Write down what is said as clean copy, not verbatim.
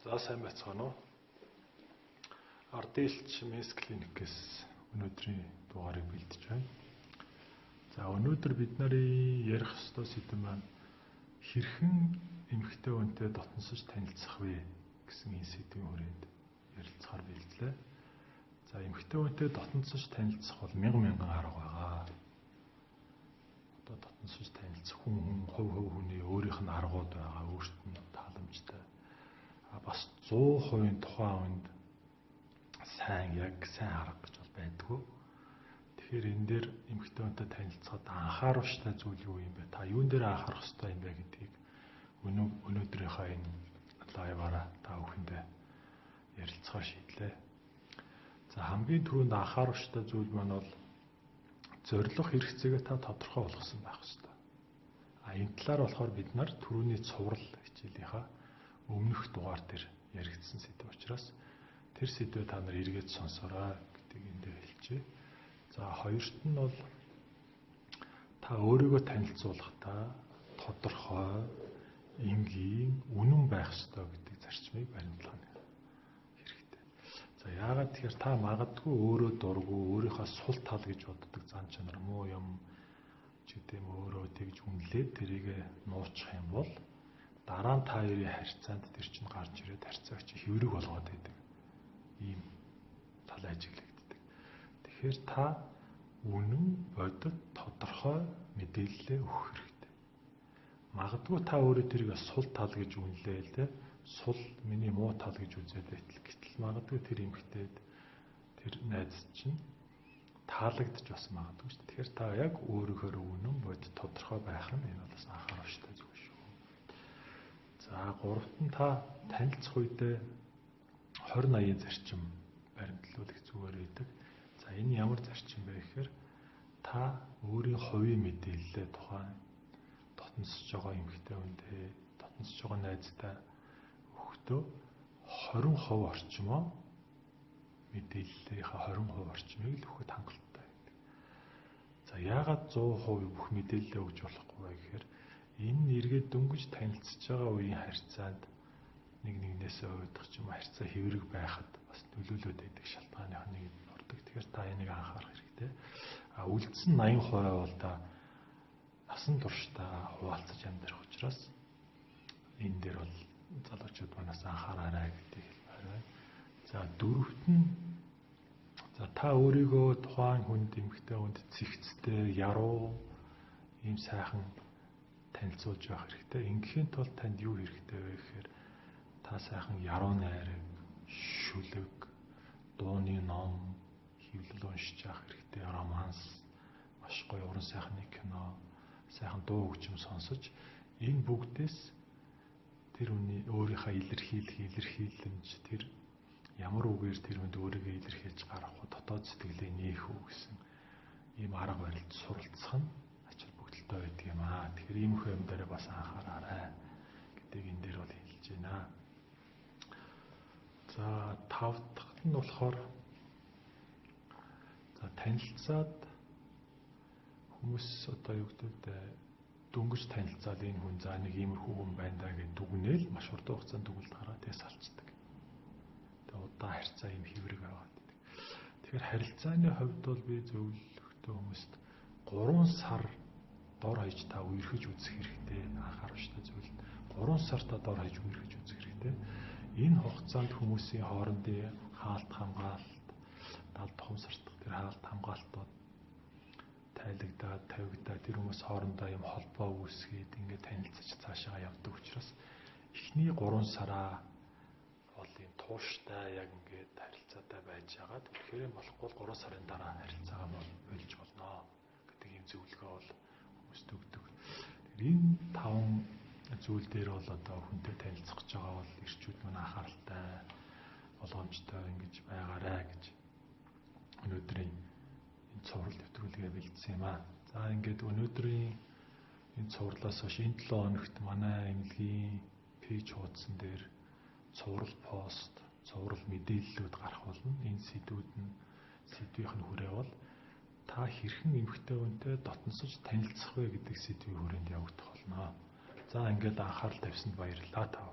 За сайн байцгаана уу. Ардээлч Мэс клиникээс өнөөдрийн дугаарыг бэлдэж байна. За өнөөдөр бид нарын ярих ёстой сэдэв маань хэрхэн эмэгтэй хүнтэй дотносож танилцах вэ гэсэн энэ сэдвийн хүрээнд ярилцахаар бэлдлээ. За эмэгтэй хүнтэй дотносож танилцах бол мянган арга байгаа. Одоо дотносож танилцах хүн хувь хүний өөрийнх нь аргууд байгаа, өөрт нь тааламжтай. Бас 100% тухайн үнд сайн арга гэж бол байдгүй. Тэгэхээр энэ дээр эмэгтэй хүнтэй танилцахад анхааруулжтай зүйл юу юм бэ? Та юун дээр анхаарах ёстой юм бэ гэдгийг өнөөдрийнхөө энэ лайваараа та бүхэндээ ярилцахаар шийдлээ. За хамгийн түрүүнд анхааруулжтай зүйл маань бол зорилго хэрэгцээгээ та тодорхой болгосон байх ёстой. Энэ талаар болохоор бид нар түрүүний цуврал хичээлийнхаа өмнөх дугаар дээр яригдсан сэдв учраас тэр сэдвээ та нар эргээд сонсороо гэдгийг эндээ хэлчихье. За хоёрт нь бол та өөрийгөө танилцуулахдаа тодорхой, энгийн, үнэн байх ёстой гэдэг зарчмыг баримтлах хэрэгтэй. За яагаад тэгэхээр та магадгүй өөрөө дургу, өөрийнхөө сул тал гэж боддог зан чанар муу юм ч гэдэм өөрөө тэгж үнэлээд тэрийг нуучих юм бол дараа нь та хоёрын харьцаанд тэр чинь гарч ирээд харьцаагч хэврэг болгоод байдаг. Ийм тал ажиглагддаг. Тэгэхээр та үнэн, бодит, тодорхой мэдээлэл өгөх хэрэгтэй. Магадгүй та өөрөө тэрийг сул тал гэж үнэлээл тэ сул миний муу тал гэж үзээд байтал гэтэл магадгүй тэр эмэгтэйд тэр найз чинь таалагдж бас магадгүй шүү дээ. Тэгэхээр та яг өөрөөр үнэн, бодит, тодорхой байх нь энэ бол бас анхааруулжтай зүйл шүү. За гуравт нь та танилцах үедээ 20-80 зарчим баримтлуулах зүгээр байдаг. За энэ ямар зарчим бэ гэхээр та өөрийн хувийн мэдээлэлээ тухайн дотносож байгаа эмэгтэй хүнтэй, дотносож байгаа найзтай өгөхдөө 20% орчмоо мэдээллийнхаа 20% орчмыг л өгөхөд хангалттай байдаг. За яагаад 100% бүх мэдээлэлээ өгж болохгүй вэ гэхээр энэ эргээд дөнгөж танилцж байгаа үеийн харьцаанд нэгнээсээ уйдах ч юм харьцаа хэврэг байхад бас нөлөөлөд байдаг шалтгааных нь ордог. Тэгэхээр та энийг анхаарах хэрэгтэй. Үлдсэн 80% бол та насан туршдаа хуваалцаж амьдрах учраас энэ дээр бол залуучууд манаас анхаараарай гэдгийг хэлмээр байна. За дөрөвт нь та өөрийгөө тухайн хүнд эмэгтэй хүнд цэгцтэй, яруу ийм сайхан танилцуулж явах хэрэгтэй. Ингээхийн тулд танд юу хэрэгтэй вэ гэхээр та сайхан яруу найраг, шүлэг, дууны ном, хэвлэл уншиж явах хэрэгтэй. Романс, маш гоё уран сайхны кино, сайхан дуу хөгжим сонсож энэ бүгдээс тэр хүний өөрийнхөө илэрхийлэмж тэр ямар үгээр тэр хүнд өөрийгөө илэрхийлж гарах вэ? Дотоод сэтгэлээ нээх үү гэсэн ийм арга барилд суралцах нь ачаал байдаг юм аа. Тэгэхээр ийм их юм дээр бас анхаараарай гэдэг энэ дээр бол хэлж байна. За 5 дахь нь болохоор танилцаад хүмүүс одоо юу гэдэг дөнгөж танилцаад энэ хүн за нэг иймэрхүү хүн байна даа гэж дүгнээл маш хурдан хугацаанд дүгнэлт гараад тэгээс алцдаг. Тэгээ удаан харьцаа юм хэврэг аваад байдаг. Тэгэхээр харилцааны хувьд бол би зөвлөлтөө хүмүүст 3 сар дор хаяж та үерхэж үзэх хэрэгтэй. Анхааруулжтай зүйл. 3 сар та дор хаяж үерхэж үзэх хэрэгтэй. Энэ хугацаанд хүмүүсийн хоорондын хаалт хамгаалалт, далд тухамсартах тэр хаалт хамгаалтууд тайлагдаад, тавигдаад тэр хүмүүс хоорондоо юм холбоо үүсгээд ингээд танилцаж цаашаа явдаг учраас эхний 3 сараа бол юм тууштай яг ингээд харилцаатай байж байгаад тэгэхээр болохгүй 3 сарын дараа харилцаагаа болж болно гэдэг юм зөвлөгөө бол хүмүүст өгдөг. Энэ 5 зүйл дээр бол одоо хүнтэй танилцах гэж байгаа бол ирчүүд мань анхааралтай болгоомжтой ингэж байгаарай гэж өнөөдрийн энэ цуврал нэвтрүүлгээ бэлдсэн юм аа. За ингээд өнөөдрийн энэ цувралаас хойш энэ 7 хоногт манай эмнэлгийн пэйж хуудсан дээр цуврал пост, цуврал мэдээллүүд гарах болно. Энэ сэдвийнх нь хүрээ бол та хэрхэн эмэгтэй хүнтэй дотносож танилцах вэ гэдэг сэдвийн хүрээнд явагдах болно. За ингээд анхаарал тавьсанд баярлалаа та.